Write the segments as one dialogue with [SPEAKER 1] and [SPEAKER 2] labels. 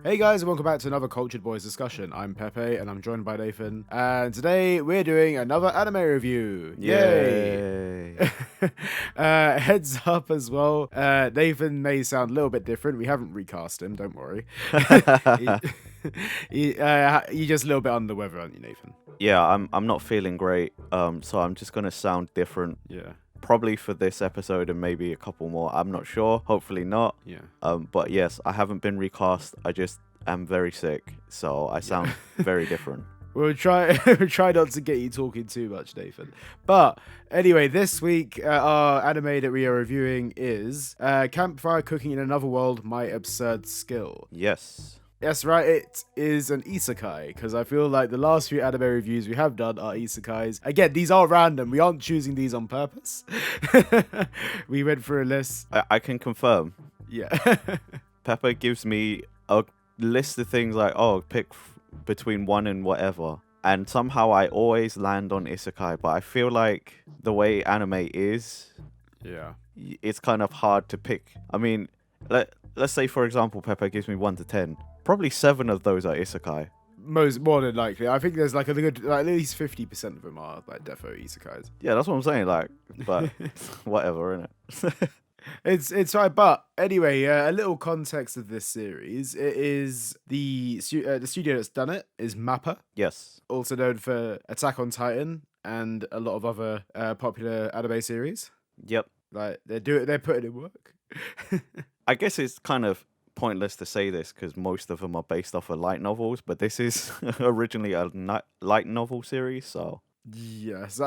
[SPEAKER 1] Hey guys, and welcome back to another Cultured Boys discussion. I'm Pepe, and I'm joined by Nathan. And today we're doing another anime review. Yay!
[SPEAKER 2] Yay.
[SPEAKER 1] Heads up as well. Nathan may sound a little bit different. We haven't recast him, don't worry. he, you're just a little bit under the weather, aren't you, Nathan?
[SPEAKER 2] Yeah, I'm not feeling great. So I'm just gonna sound different.
[SPEAKER 1] Yeah.
[SPEAKER 2] Probably for this episode and maybe a couple more. I'm not sure. Hopefully not.
[SPEAKER 1] Yeah.
[SPEAKER 2] But yes, I haven't been recast. I just am very sick, so I sound very different.
[SPEAKER 1] We'll try not to get you talking too much, Nathan. But anyway, this week our anime that we are reviewing is Campfire Cooking in Another World: My Absurd Skill.
[SPEAKER 2] Yes.
[SPEAKER 1] Yes, right, it is an isekai, because I feel like the last few anime reviews we have done are isekais. Again, these are random. We aren't choosing these on purpose. We went through a list.
[SPEAKER 2] I can confirm.
[SPEAKER 1] Yeah.
[SPEAKER 2] Pepper gives me a list of things like, oh, pick between one and whatever. And somehow I always land on isekai, but I feel like the way anime is,
[SPEAKER 1] Yeah.
[SPEAKER 2] it's kind of hard to pick. I mean, let's say, for example, Pepper gives me 1 to 10. Probably 7 of those are isekai.
[SPEAKER 1] More than likely. I think there's like a good, like at least 50% of them are like defo isekais.
[SPEAKER 2] Yeah, that's what I'm saying. Like, but whatever, innit?
[SPEAKER 1] It's right, but anyway, a little context of this series. It is the studio that's done it is Mappa,
[SPEAKER 2] Yes.
[SPEAKER 1] also known for Attack on Titan and a lot of other popular anime series.
[SPEAKER 2] Yep.
[SPEAKER 1] Like they're putting in work.
[SPEAKER 2] I guess it's kind of pointless to say this because most of them are based off of light novels, but this is originally a light novel series, so.
[SPEAKER 1] Yes,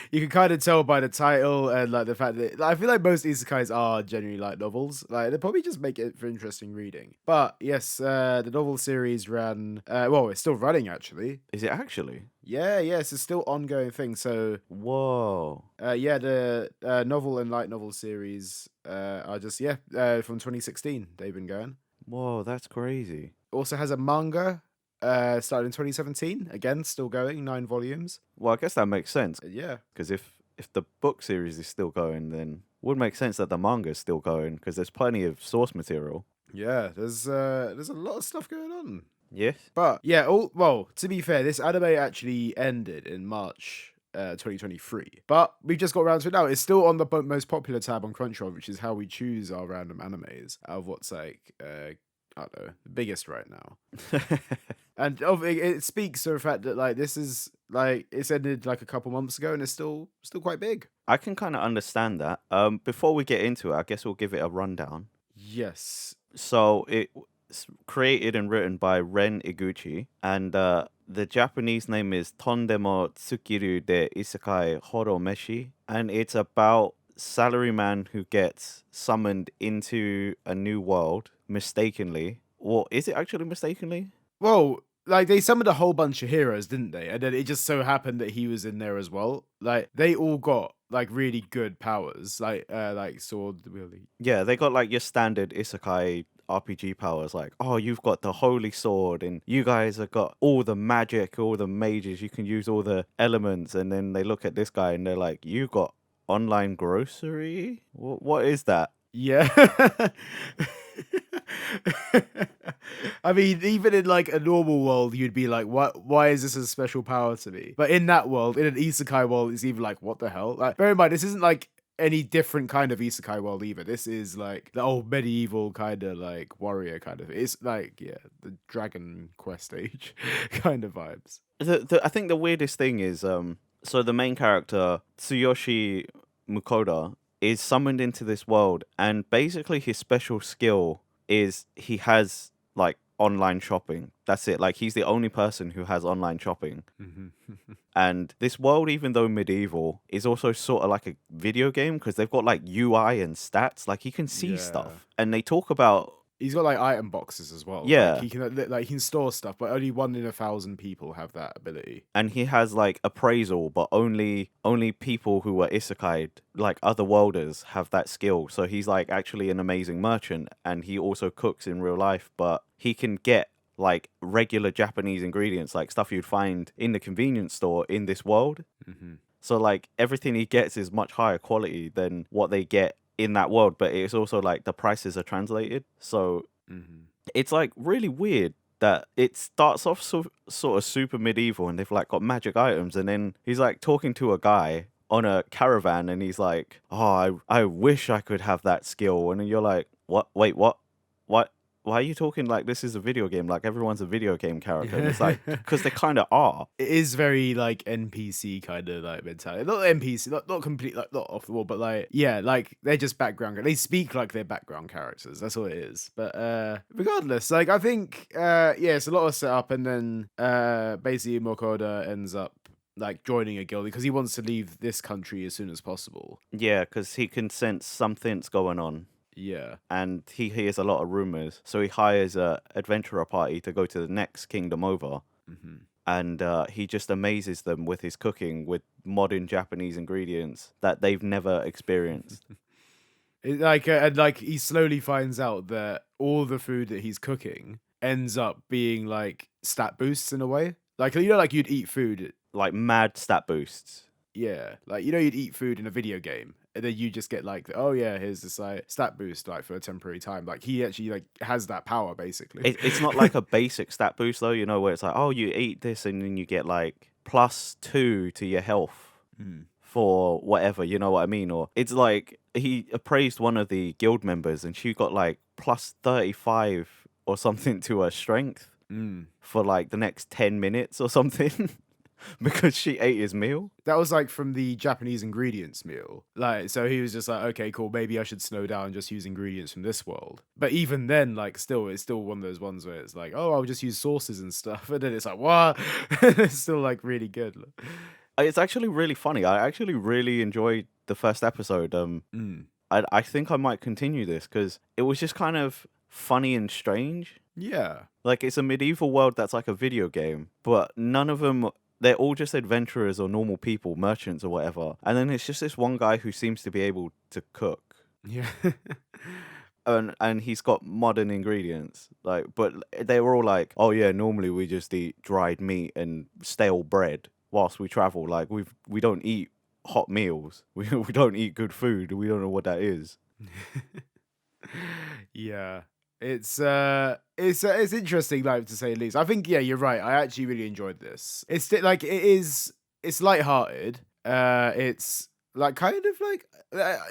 [SPEAKER 1] you can kind of tell by the title and like the fact that I feel like most isekais are genuinely like novels. Like they probably just make it for interesting reading. But yes, the novel series ran. Well, it's still running actually.
[SPEAKER 2] Is it actually?
[SPEAKER 1] Yeah, it's a still ongoing thing. So
[SPEAKER 2] Whoa.
[SPEAKER 1] yeah, the novel and light novel series are just from 2016 they've been going.
[SPEAKER 2] Whoa, that's crazy.
[SPEAKER 1] Also has a manga. Started in 2017. Again, still going, 9 volumes.
[SPEAKER 2] Well, I guess that makes sense
[SPEAKER 1] Yeah.
[SPEAKER 2] because if the book series is still going, then it would make sense that the manga is still going because there's plenty of source material.
[SPEAKER 1] Yeah, there's a lot of stuff going on.
[SPEAKER 2] Yes.
[SPEAKER 1] But yeah, well, to be fair, this anime actually ended in March 2023. But we've just got around to it now. It's still on the most popular tab on Crunchyroll, which is how we choose our random animes out of what's like I don't know, the biggest right now. And it speaks to the fact that like this is like it's ended like a couple months ago and it's still quite big.
[SPEAKER 2] I can kind of understand that. Before we get into it, I guess we'll give it a rundown.
[SPEAKER 1] Yes.
[SPEAKER 2] So it's created and written by Ren Iguchi, and the Japanese name is Tondemo Tsukiru de Isekai Horo Meshi, and it's about salaryman who gets summoned into a new world mistakenly. Well, is it actually mistakenly?
[SPEAKER 1] Well, like they summoned a whole bunch of heroes, didn't they? And then it just so happened that he was in there as well. Like they all got like really good powers, like sword wielding.
[SPEAKER 2] Yeah, they got like your standard isekai RPG powers, like, oh, you've got the holy sword, and you guys have got all the magic, all the mages, you can use all the elements, and then they look at this guy and they're like, you got online grocery? What is that?
[SPEAKER 1] Yeah. I mean, even in like a normal world, you'd be like, "What? Why is this a special power to me?" But in that world, in an isekai world, it's even like, "What the hell?" Like, bear in mind, this isn't like any different kind of isekai world either. This is like the old medieval kind of like warrior kind of. It's like the Dragon Quest age kind of vibes.
[SPEAKER 2] I think the weirdest thing is, so the main character Tsuyoshi Mukoda is summoned into this world, and basically his special skill is he has like online shopping. That's it. Like he's the only person who has online shopping. And this world, even though medieval, is also sort of like a video game because they've got like UI and stats. Like he can see stuff, and they talk about.
[SPEAKER 1] He's got like item boxes as well.
[SPEAKER 2] Yeah,
[SPEAKER 1] he can store stuff, but only 1 in 1,000 people have that ability.
[SPEAKER 2] And he has like appraisal, but only people who are isekai, like other worlders, have that skill. So he's like actually an amazing merchant, and he also cooks in real life. But he can get like regular Japanese ingredients, like stuff you'd find in the convenience store in this world. So like everything he gets is much higher quality than what they get in that world, but it's also like the prices are translated. So it's like really weird that it starts off sort of super medieval and they've like got magic items, and then he's like talking to a guy on a caravan and he's like, oh, I wish I could have that skill. And then you're like, what? Wait, what? What? Why are you talking like this is a video game? Like everyone's a video game character. And it's like, because they kind of are.
[SPEAKER 1] It is very like NPC kind of like mentality. Not NPC, not complete, like not off the wall, but like yeah, like they're just background. They speak like they're background characters. That's all it is. But regardless, like I think yeah, it's a lot of setup, and then basically Mokoda ends up like joining a guild because he wants to leave this country as soon as possible.
[SPEAKER 2] Yeah, because he can sense something's going on.
[SPEAKER 1] Yeah.
[SPEAKER 2] And he hears a lot of rumors, so he hires a adventurer party to go to the next kingdom over, and he just amazes them with his cooking with modern Japanese ingredients that they've never experienced.
[SPEAKER 1] And like he slowly finds out that all the food that he's cooking ends up being like stat boosts in a way. Like you know, like you'd eat food.
[SPEAKER 2] Like mad stat boosts.
[SPEAKER 1] Yeah, like you know, you'd eat food in a video game, and then you just get like, oh yeah, here's this like stat boost like for a temporary time. Like he actually like has that power basically.
[SPEAKER 2] It's not like a basic stat boost though, you know, where it's like, oh, you eat this and then you get like +2 to your health for whatever, you know what I mean? Or it's like he appraised one of the guild members and she got like +35 or something to her strength for like the next 10 minutes or something. Because she ate his meal.
[SPEAKER 1] That was like from the Japanese ingredients meal. Like, so he was just like, okay, cool, maybe I should slow down and just use ingredients from this world. But even then, like, still, it's still one of those ones where it's like, oh, I'll just use sauces and stuff. And then it's like, what? It's still like really good.
[SPEAKER 2] It's actually really funny. I actually really enjoyed the first episode. I think I might continue this because it was just kind of funny and strange.
[SPEAKER 1] Yeah.
[SPEAKER 2] Like, it's a medieval world that's like a video game, but none of them, they're all just adventurers or normal people, merchants or whatever. And then it's just this one guy who seems to be able to cook.
[SPEAKER 1] Yeah.
[SPEAKER 2] And he's got modern ingredients. Like, but they were all like, oh yeah, normally we just eat dried meat and stale bread whilst we travel. Like we don't eat hot meals. We don't eat good food. We don't know what that is.
[SPEAKER 1] Yeah. It's interesting, like, to say the least. I think yeah, you're right. I actually really enjoyed this. It's lighthearted. It's like kind of like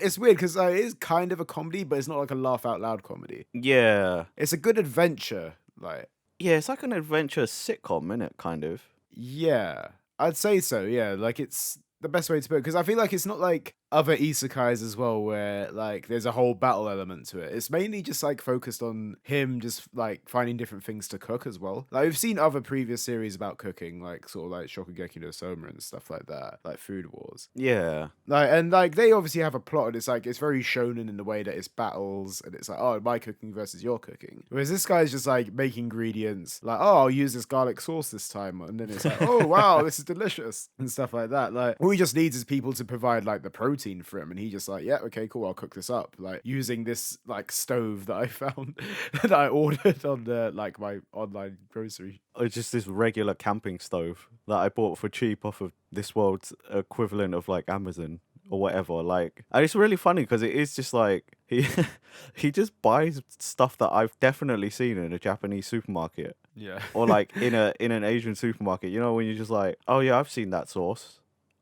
[SPEAKER 1] it's weird because it is kind of a comedy, but it's not like a laugh out loud comedy.
[SPEAKER 2] Yeah.
[SPEAKER 1] It's a good adventure, like
[SPEAKER 2] Yeah, it's like an adventure sitcom, innit, kind of.
[SPEAKER 1] yeah, I'd say so. Yeah, like it's the best way to put it because I feel like it's not like other isekais as well where like there's a whole battle element to it. It's mainly just like focused on him just like finding different things to cook as well. Like we've seen other previous series about cooking, like sort of like Shokugeki no Soma and stuff like that, like Food Wars.
[SPEAKER 2] Yeah.
[SPEAKER 1] Like and like they obviously have a plot and it's like it's very shonen in the way that it's battles and it's like, oh, my cooking versus your cooking. Whereas this guy's just like making ingredients like, oh, I'll use this garlic sauce this time, and then it's like, oh wow, this is delicious and stuff like that. Like all he just needs is people to provide like the protein for him, and he just like, yeah, okay, cool, I'll cook this up, like using this like stove that I found that I ordered on the like my online grocery.
[SPEAKER 2] Or just this regular camping stove that I bought for cheap off of this world's equivalent of like Amazon or whatever. Like, and it's really funny because it is just like he just buys stuff that I've definitely seen in a Japanese supermarket.
[SPEAKER 1] Yeah.
[SPEAKER 2] Or like in an Asian supermarket. You know, when you're just like, oh yeah, I've seen that sauce.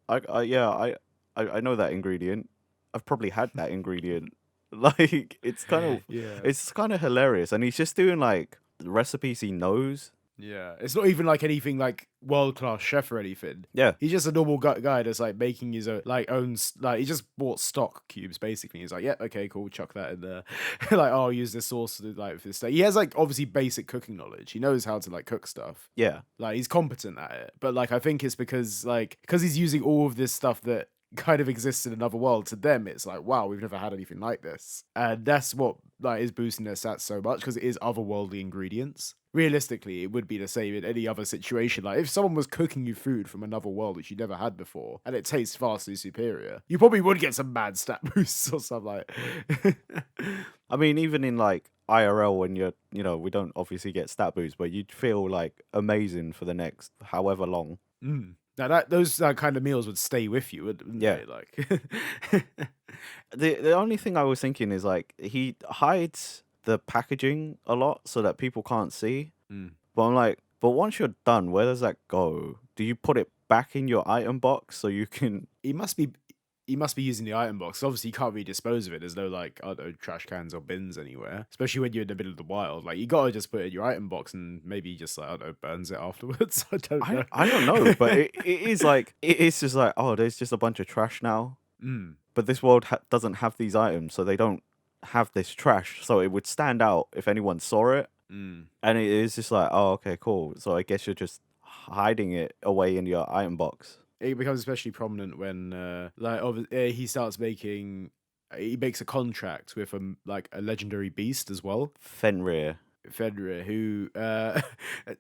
[SPEAKER 2] I know that ingredient. I've probably had that ingredient. Like it's kind of hilarious, and he's just doing like recipes he knows.
[SPEAKER 1] Yeah, it's not even like anything like world class chef or anything.
[SPEAKER 2] Yeah,
[SPEAKER 1] he's just a normal guy that's like making his own like he just bought stock cubes basically. He's like, yeah, okay, cool, chuck that in there. Like, oh, I'll use this sauce to like for this. He has like obviously basic cooking knowledge. He knows how to like cook stuff.
[SPEAKER 2] Yeah,
[SPEAKER 1] like he's competent at it. But like I think it's because he's using all of this stuff that kind of exists in another world. To them it's like, wow, we've never had anything like this, and that's what like is boosting their stats so much because it is otherworldly ingredients. Realistically, it would be the same in any other situation. Like if someone was cooking you food from another world which you never had before and it tastes vastly superior, you probably would get some mad stat boosts or something like.
[SPEAKER 2] I mean, even in like IRL when we don't obviously get stat boosts, but you'd feel like amazing for the next however long.
[SPEAKER 1] Now those kind of meals would stay with you, wouldn't they? Like
[SPEAKER 2] the only thing I was thinking is like he hides the packaging a lot so that people can't see.
[SPEAKER 1] Mm.
[SPEAKER 2] But I'm like, but once you're done, where does that go? Do you put it back in your item box so you can?
[SPEAKER 1] He must be using the item box. Obviously, you can't really dispose of it. There's no like, I don't know, trash cans or bins anywhere. Especially when you're in the middle of the wild. Like, you gotta just put it in your item box and maybe just like, I don't know, burns it afterwards. I don't know.
[SPEAKER 2] I don't know, but it is like it is just like, oh, there's just a bunch of trash now.
[SPEAKER 1] Mm.
[SPEAKER 2] But this world doesn't have these items, so they don't have this trash. So it would stand out if anyone saw it.
[SPEAKER 1] Mm.
[SPEAKER 2] And it is just like, oh, okay, cool. So I guess you're just hiding it away in your item box.
[SPEAKER 1] It becomes especially prominent when he starts making. He makes a contract with a legendary beast as well.
[SPEAKER 2] Fenrir.
[SPEAKER 1] Fenrir, who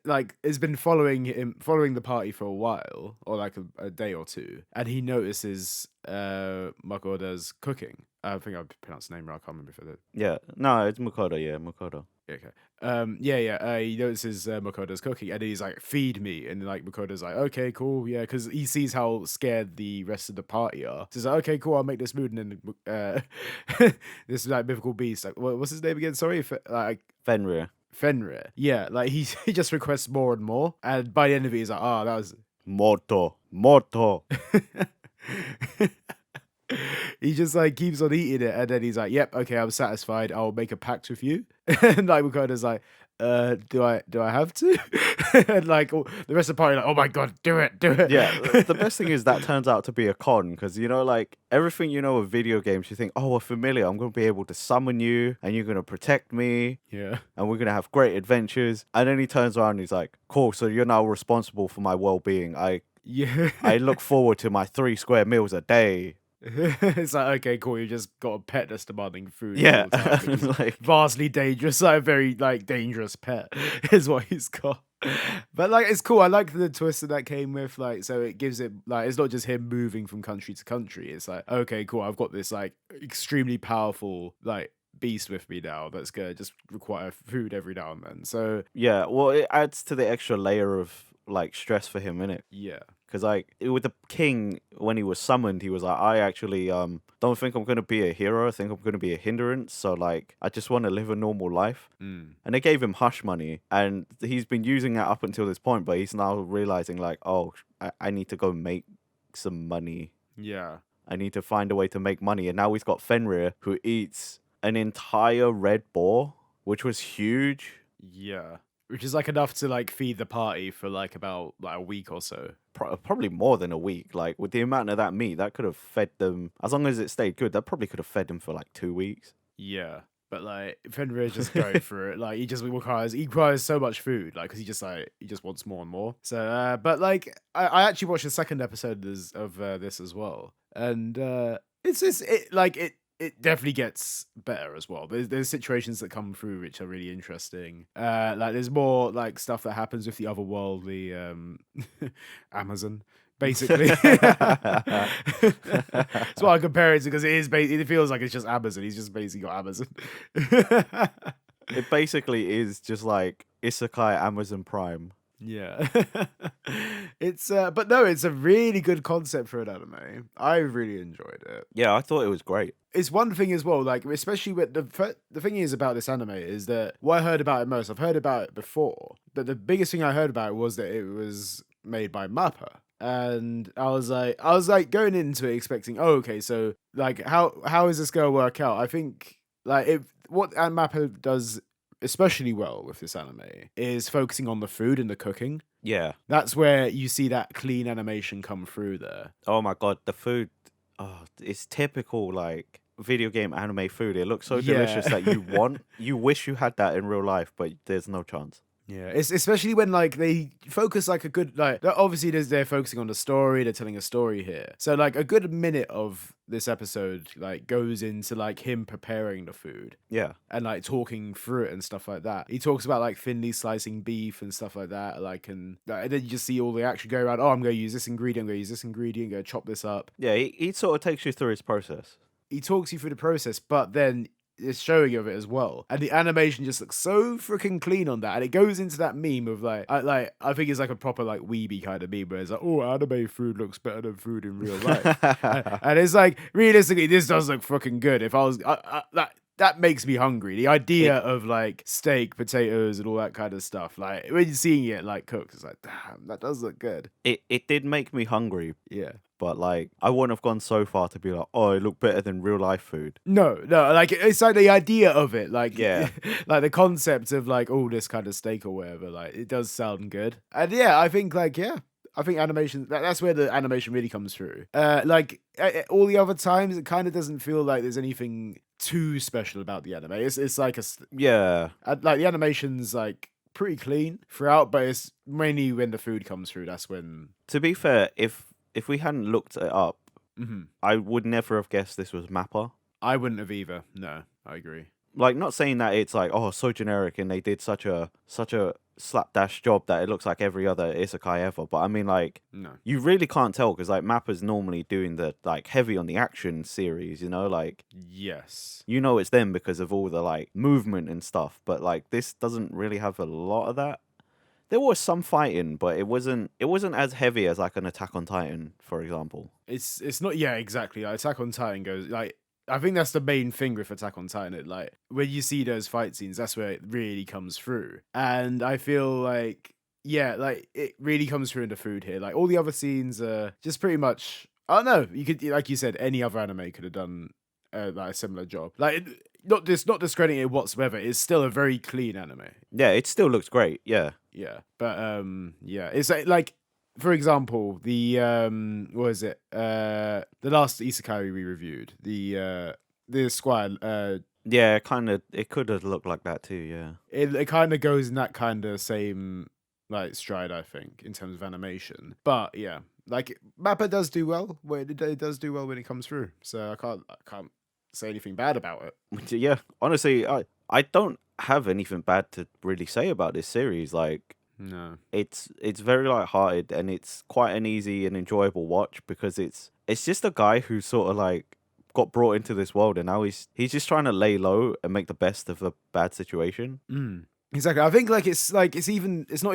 [SPEAKER 1] like has been following the party for a while, or like a day or two, and he notices Makoda's cooking. I think I pronounced the name right. I can't remember if I did.
[SPEAKER 2] Yeah, no, it's Makoto. Yeah, Makoto.
[SPEAKER 1] Okay. He notices Makoda's cooking, and he's like, "Feed me," and like Makoda's like, "Okay, cool, yeah," because he sees how scared the rest of the party are. So he's like, "Okay, cool, I'll make this food," and then this like mythical beast, like what's his name again? Sorry,
[SPEAKER 2] Fenrir.
[SPEAKER 1] Fenrir. Yeah, like he just requests more and more, and by the end of it, he's like, "Oh, that was
[SPEAKER 2] Moto."
[SPEAKER 1] He just like keeps on eating it, and then he's like, "Yep, okay, I'm satisfied. I'll make a pact with you." And like Makoda's like, do I have to?" And like the rest of the party like, "Oh my god, do it."
[SPEAKER 2] Yeah, the best thing is that turns out to be a con, because like everything of video games, you think, oh, we're familiar, I'm going to be able to summon you and you're going to protect me,
[SPEAKER 1] Yeah.
[SPEAKER 2] and we're going to have great adventures. And then he turns around and he's like, cool, so you're now responsible for my well-being.
[SPEAKER 1] Yeah.
[SPEAKER 2] I look forward to my 3 square meals a day.
[SPEAKER 1] It's like, okay, cool, you just got a pet that's demanding food
[SPEAKER 2] Yeah.
[SPEAKER 1] all the time, which is
[SPEAKER 2] Like,
[SPEAKER 1] vastly dangerous, like a very like dangerous pet is what he's got. But like it's cool. I like the twist that came with, like, so it gives it like it's not just him moving from country to country. It's like, okay, cool, I've got this like extremely powerful like beast with me now that's gonna just require food every now and then. So
[SPEAKER 2] yeah, well, it adds to the extra layer of like stress for him, innit?
[SPEAKER 1] yeah.
[SPEAKER 2] Because like with the king, when he was summoned, he was like, I actually don't think I'm gonna be a hero. I think I'm gonna be a hindrance. So like, I just want to live a normal life.
[SPEAKER 1] Mm.
[SPEAKER 2] And they gave him hush money, and he's been using that up until this point. But he's now realizing like, oh, I need to go make some money.
[SPEAKER 1] Yeah.
[SPEAKER 2] I need to find a way to make money. And now he's got Fenrir, who eats an entire red boar, which was huge.
[SPEAKER 1] Yeah. Which is like enough to like feed the party for like about like a week or so.
[SPEAKER 2] Probably more than a week. Like with the amount of that meat, that could have fed them, as long as it stayed good, that probably could have fed them for like 2 weeks.
[SPEAKER 1] Yeah. But like Fenrir just going through it. Like he requires so much food, like because he just wants more and more. So but like I actually watched the second episode of this as well. And it definitely gets better as well. There's situations that come through which are really interesting. Like there's more like stuff that happens with the otherworldly Amazon, basically. That's what I compare it to, because it feels like it's just Amazon. He's just basically got Amazon.
[SPEAKER 2] It basically is just like Isekai Amazon Prime.
[SPEAKER 1] Yeah. It's but no, it's a really good concept for an anime. I really enjoyed it.
[SPEAKER 2] Yeah, I thought it was great.
[SPEAKER 1] It's one thing as well, like especially with the thing is about this anime is that what I heard about it most, I've heard about it before, but the biggest thing I heard about it was that it was made by Mappa. And I was like going into it expecting, oh, okay, so like how is this gonna work out? I think like what Mappa does especially well with this anime is focusing on the food and the cooking.
[SPEAKER 2] Yeah.
[SPEAKER 1] That's where you see that clean animation come through there.
[SPEAKER 2] Oh my god, the food. Oh, it's typical like video game anime food. It looks so delicious that you wish you had that in real life, but there's no chance.
[SPEAKER 1] Yeah, it's especially when like they focus like a good like obviously they're focusing on the story, they're telling a story here. So like a good minute of this episode like goes into like him preparing the food.
[SPEAKER 2] Yeah.
[SPEAKER 1] And like talking through it and stuff like that. He talks about like thinly slicing beef and stuff like that. Like and then you just see all the action go around. Oh, I'm going to use this ingredient. I'm going to use this ingredient. Going to chop this up.
[SPEAKER 2] Yeah, he sort of takes you through his process.
[SPEAKER 1] He talks you through the process, but then it's showing of it as well, and the animation just looks so freaking clean on that, and it goes into that meme of like I think it's like a proper like weeby kind of meme where it's like, oh, anime food looks better than food in real life. And it's like realistically this does look fucking good. If I was that makes me hungry. The idea of like steak, potatoes, and all that kind of stuff. Like when you're seeing it like cooked, it's like, damn, that does look good.
[SPEAKER 2] It did make me hungry,
[SPEAKER 1] Yeah.
[SPEAKER 2] but like I wouldn't have gone so far to be like, oh, it looked better than real life food.
[SPEAKER 1] No, like it's like the idea of it, like
[SPEAKER 2] Yeah.
[SPEAKER 1] like the concept of like all this kind of steak or whatever. Like it does sound good, and yeah, I think like I think animation. That's where the animation really comes through. Like all the other times, it kind of doesn't feel like there's anything too special about the anime. It's like
[SPEAKER 2] Yeah.
[SPEAKER 1] like the animation's like pretty clean throughout, but it's mainly when the food comes through. That's when.
[SPEAKER 2] To be fair, if we hadn't looked it up,
[SPEAKER 1] Mhm.
[SPEAKER 2] I would never have guessed this was Mappa.
[SPEAKER 1] I wouldn't have either. No, I agree.
[SPEAKER 2] Like, not saying that it's like, oh, so generic and they did such a slapdash job that it looks like every other isekai ever, but I mean, like,
[SPEAKER 1] No.
[SPEAKER 2] you really can't tell because like Mappa's normally doing the like heavy on the action series, you know, like
[SPEAKER 1] Yes.
[SPEAKER 2] you know it's them because of all the like movement and stuff, but like this doesn't really have a lot of that. There was some fighting, but it wasn't as heavy as like an Attack on Titan, for example.
[SPEAKER 1] It's not. Yeah, exactly. Like, Attack on Titan goes like. I think that's the main thing with Attack on Titan. It like when you see those fight scenes, that's where it really comes through. And I feel like like it really comes through in the food here. Like all the other scenes are just pretty much. I don't know. You could, like you said, any other anime could have done like a similar job. Like not discrediting it whatsoever. It's still a very clean anime.
[SPEAKER 2] Yeah, it still looks great. Yeah.
[SPEAKER 1] Yeah, but yeah, it's like for example, the what is it? The last Isekai we reviewed, the Squire.
[SPEAKER 2] Yeah, it could have looked like that too. Yeah.
[SPEAKER 1] It kind of goes in that kind of same like stride, I think, in terms of animation. But yeah, like Mappa does do well. It does do well when it comes through. So I can't say anything bad about it.
[SPEAKER 2] Yeah, honestly, I don't have anything bad to really say about this series. Like,
[SPEAKER 1] No.
[SPEAKER 2] it's very light-hearted and it's quite an easy and enjoyable watch because it's just a guy who sort of like got brought into this world and now he's just trying to lay low and make the best of the bad situation.
[SPEAKER 1] Exactly. I think like it's not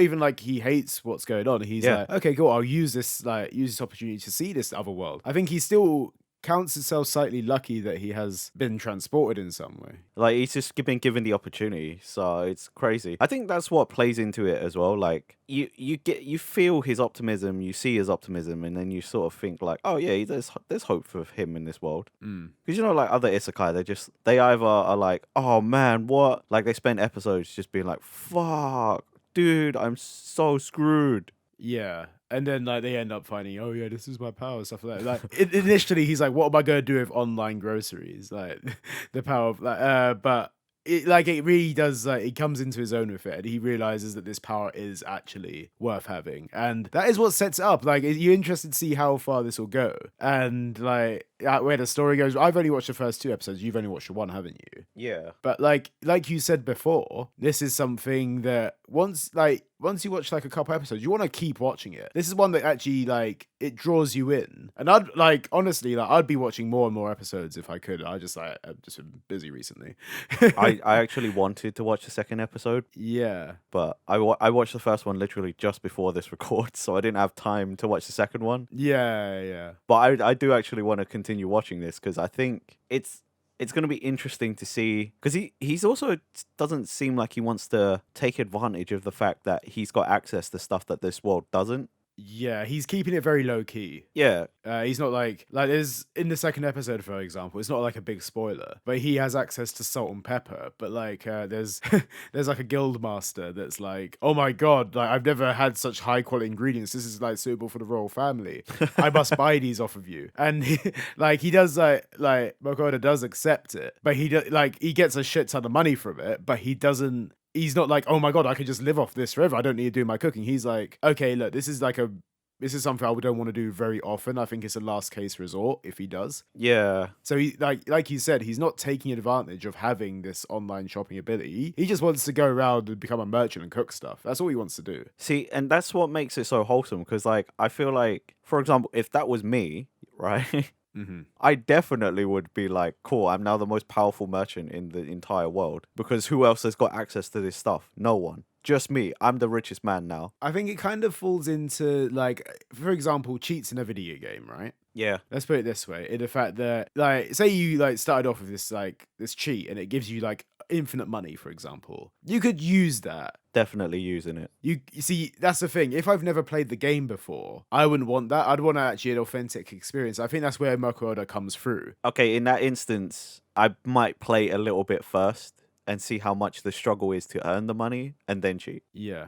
[SPEAKER 1] even like he hates what's going on. He's
[SPEAKER 2] Yeah.
[SPEAKER 1] like, okay, cool. I'll use this opportunity to see this other world. I think he still counts himself slightly lucky that he has been transported in some way.
[SPEAKER 2] Like, he's just been given the opportunity, so it's crazy. I think that's what plays into it as well. Like, you feel his optimism, you see his optimism, and then you sort of think like, oh yeah, there's hope for him in this world. Because you know, like other isekai, they either are like, oh man, what? Like they spend episodes just being like, fuck, dude, I'm so screwed.
[SPEAKER 1] Yeah. And then like they end up finding, oh yeah, this is my power, stuff like that. Like initially he's like, what am I gonna do with online groceries? Like the power of like but it really does like he comes into his own with it and he realizes that this power is actually worth having. And that is what sets it up. Like you're interested to see how far this will go. And like where the story goes. I've only watched the first 2 episodes, you've only watched the 1, haven't you?
[SPEAKER 2] Yeah.
[SPEAKER 1] But like you said before, this is something that once you watch like a couple episodes, you want to keep watching it. This is one that actually like it draws you in. And I'd like honestly like I'd be watching more and more episodes if I could. I've just been busy recently.
[SPEAKER 2] I actually wanted to watch the second episode.
[SPEAKER 1] Yeah.
[SPEAKER 2] But I watched the first one literally just before this record, so I didn't have time to watch the second one.
[SPEAKER 1] Yeah.
[SPEAKER 2] But I do actually want to continue watching this because I think it's going to be interesting to see because he's also doesn't seem like he wants to take advantage of the fact that he's got access to stuff that this world doesn't.
[SPEAKER 1] Yeah, he's keeping it very low key.
[SPEAKER 2] Yeah.
[SPEAKER 1] He's not like there's in the second episode, for example, it's not like a big spoiler, but he has access to salt and pepper. But like there's like a guild master that's like, oh my god, like I've never had such high quality ingredients. This is like suitable for the royal family. I must buy these off of you. And he does like Makoto does accept it, but he gets a shit ton of money from it, but he's not like, oh my god, I could just live off this forever. I don't need to do my cooking. He's like, okay, look, this is something I don't want to do very often. I think it's a last case resort if he does.
[SPEAKER 2] Yeah.
[SPEAKER 1] So he like you said, he's not taking advantage of having this online shopping ability. He just wants to go around and become a merchant and cook stuff. That's all he wants to do.
[SPEAKER 2] See, and that's what makes it so wholesome because like I feel like, for example, if that was me, right? I definitely would be like, cool, I'm now the most powerful merchant in the entire world because who else has got access to this stuff? No one. Just me. I'm the richest man now.
[SPEAKER 1] I think it kind of falls into like, for example, cheats in a video game, right?
[SPEAKER 2] Yeah.
[SPEAKER 1] Let's put it this way: in the fact that, like, say you like started off with this cheat, and it gives you like infinite money, for example. You could use that.
[SPEAKER 2] Definitely using it.
[SPEAKER 1] You see, that's the thing. If I've never played the game before, I wouldn't want that. I'd want actually an authentic experience. I think that's where Makoda comes through.
[SPEAKER 2] Okay, in that instance, I might play a little bit first and see how much the struggle is to earn the money and then cheat.
[SPEAKER 1] Yeah.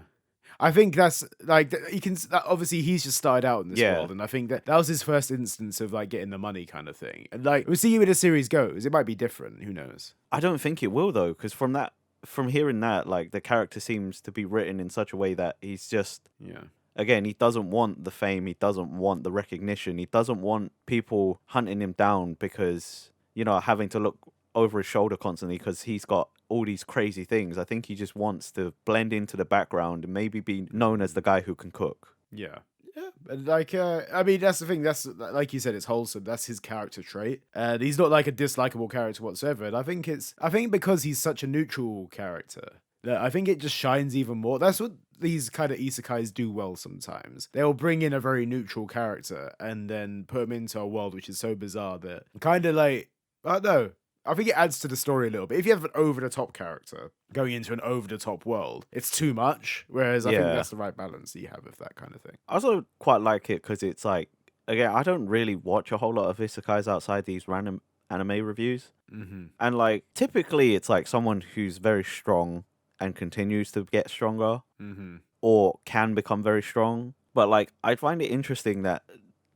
[SPEAKER 1] I think that's like you can obviously he's just started out in this
[SPEAKER 2] Yeah.
[SPEAKER 1] world, and I think that was his first instance of like getting the money kind of thing. And like we'll see where the series goes. It might be different. Who knows?
[SPEAKER 2] I don't think it will though, because from hearing that, like the character seems to be written in such a way that he's just
[SPEAKER 1] Yeah.
[SPEAKER 2] again, he doesn't want the fame, he doesn't want the recognition, he doesn't want people hunting him down because, having to look over his shoulder constantly because he's got all these crazy things. I think he just wants to blend into the background and maybe be known as the guy who can cook.
[SPEAKER 1] Yeah. Yeah, and like I mean that's the thing. That's like you said, it's wholesome. That's his character trait, and he's not like a dislikable character whatsoever. And I think because he's such a neutral character, that I think it just shines even more. That's what these kind of isekais do well sometimes. They'll bring in a very neutral character and then put him into a world which is so bizarre that kind of like I don't know. I think it adds to the story a little bit. If you have an over-the-top character going into an over-the-top world, it's too much. Whereas I think that's the right balance that you have with that kind of thing.
[SPEAKER 2] I also quite like it because it's like, again, I don't really watch a whole lot of isekais outside these random anime reviews.
[SPEAKER 1] Mm-hmm.
[SPEAKER 2] And like, typically it's like someone who's very strong and continues to get stronger
[SPEAKER 1] Mm-hmm.
[SPEAKER 2] or can become very strong. But like, I find it interesting that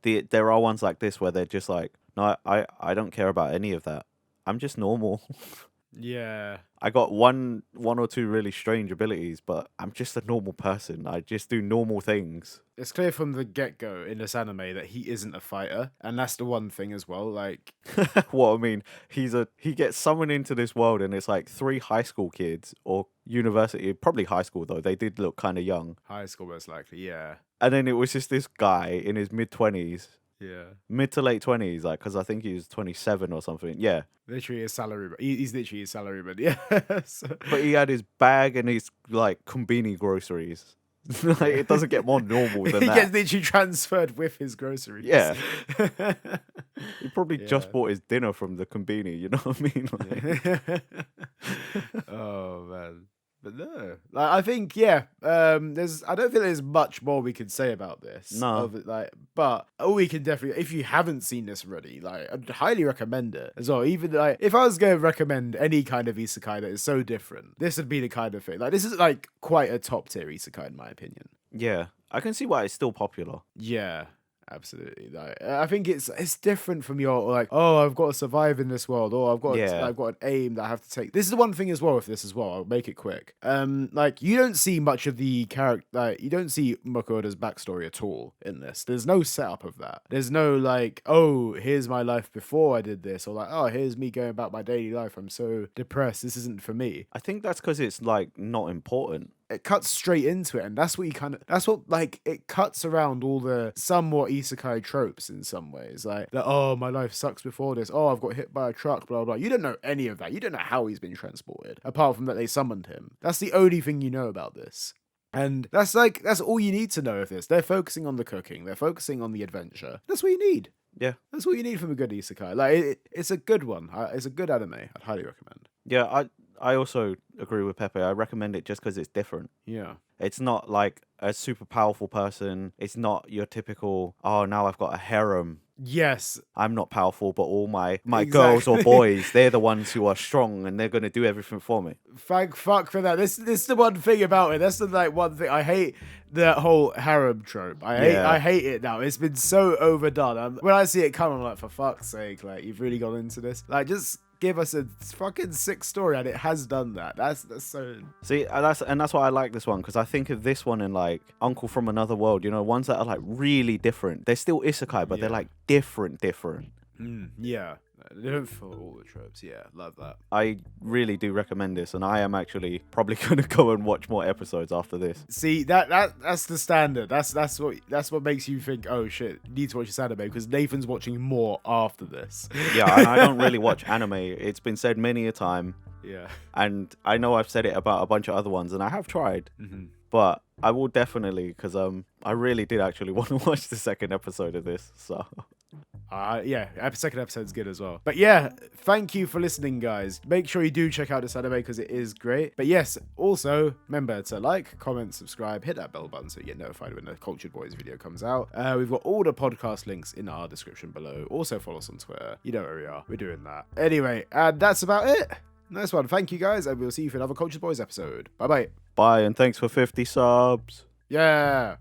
[SPEAKER 2] there are ones like this where they're just like, no, I don't care about any of that. I'm just normal.
[SPEAKER 1] Yeah.
[SPEAKER 2] I got one or two really strange abilities, but I'm just a normal person. I just do normal things.
[SPEAKER 1] It's clear from the get-go in this anime that he isn't a fighter, and that's the one thing as well. Like,
[SPEAKER 2] What I mean, he gets summoned into this world, and it's like 3 high school kids or university, probably high school though. They did look kind of young,
[SPEAKER 1] high school most likely, yeah.
[SPEAKER 2] and then it was just this guy in his mid-20s,
[SPEAKER 1] Yeah.
[SPEAKER 2] mid to late 20s, like because I think he was 27 or something. Yeah,
[SPEAKER 1] Literally a salaryman. He's literally a salaryman, yeah. So-
[SPEAKER 2] but he had his bag and his like combini groceries. Like, it doesn't get more normal than
[SPEAKER 1] he
[SPEAKER 2] that.
[SPEAKER 1] gets literally transferred with his groceries.
[SPEAKER 2] Yeah. He probably just
[SPEAKER 1] Yeah.
[SPEAKER 2] bought his dinner from the combini, you know what I mean? Like,
[SPEAKER 1] Oh man. But no. Like I think, yeah, I don't think there's much more we could say about this.
[SPEAKER 2] No.
[SPEAKER 1] But all we can definitely, if you haven't seen this already, like I'd highly recommend it as well. Even like if I was going to recommend any kind of isekai that is so different, this would be the kind of thing. Like this is like quite a top tier isekai in my opinion.
[SPEAKER 2] yeah, I can see why it's still popular.
[SPEAKER 1] Yeah, absolutely. Like I think it's different from your like, oh, I've got to survive in this world, or
[SPEAKER 2] Yeah.
[SPEAKER 1] I've got an aim that I have to take. This is the one thing as well with this as well. I'll make it quick. Like you don't see much of the character. Like you don't see Makoda's backstory at all in this. There's no setup of that. There's no like, oh, here's my life before I did this, or like, oh, here's me going about my daily life. I'm so depressed. This isn't for me.
[SPEAKER 2] I think that's because it's like not important.
[SPEAKER 1] It cuts straight into it, and that's what it cuts around all the somewhat isekai tropes in some ways, like oh, my life sucks before this, oh, I've got hit by a truck, blah blah. You don't know any of that. You don't know how he's been transported apart from that they summoned him. That's the only thing you know about this. And that's all you need to know of this. They're focusing on the cooking, they're focusing on the adventure. That's what you need.
[SPEAKER 2] Yeah.
[SPEAKER 1] That's what you need from a good isekai. Like it's a good one. It's a good anime. I'd highly recommend.
[SPEAKER 2] Yeah, I also agree with Pepe. I recommend it just because it's different.
[SPEAKER 1] Yeah.
[SPEAKER 2] It's not like a super powerful person. It's not your typical, oh, now I've got a harem.
[SPEAKER 1] Yes.
[SPEAKER 2] I'm not powerful, but all my girls or boys, they're the ones who are strong and they're going to do everything for me.
[SPEAKER 1] Thank fuck for that. This is the one thing about it. That's the like one thing I hate. The whole harem trope. I hate it now. It's been so overdone. When I see it come, I'm like, for fuck's sake, like you've really gone into this. Like just give us a fucking sick story, and it has done that. That's so.
[SPEAKER 2] See, and that's why I like this one, because I think of this one and like Uncle from Another World. You know, ones that are like really different. They're still isekai, but they're like different.
[SPEAKER 1] Yeah, they don't follow all the tropes. Yeah, love that.
[SPEAKER 2] I really do recommend this, and I am actually probably going to go and watch more episodes after this.
[SPEAKER 1] See, that's the standard. That's what makes you think, oh shit, you need to watch this anime, because Nathan's watching more after this.
[SPEAKER 2] Yeah, and I don't really watch anime. It's been said many a time.
[SPEAKER 1] Yeah.
[SPEAKER 2] And I know I've said it about a bunch of other ones, and I have tried.
[SPEAKER 1] Mm-hmm.
[SPEAKER 2] But I will definitely, because I really did actually want to watch the second episode of this. So
[SPEAKER 1] Yeah, second episode's good as well. But yeah, thank you for listening, guys. Make sure you do check out this anime because it is great. But yes, also remember to like, comment, subscribe, hit that bell button so you get notified when the Cultured Boys video comes out. We've got all the podcast links in our description below. Also follow us on Twitter. You know where we are. We're doing that. Anyway, and that's about it. Nice one. Thank you, guys, and we'll see you for another Cultured Boys episode. Bye-bye.
[SPEAKER 2] Bye, and thanks for 50 subs.
[SPEAKER 1] Yeah.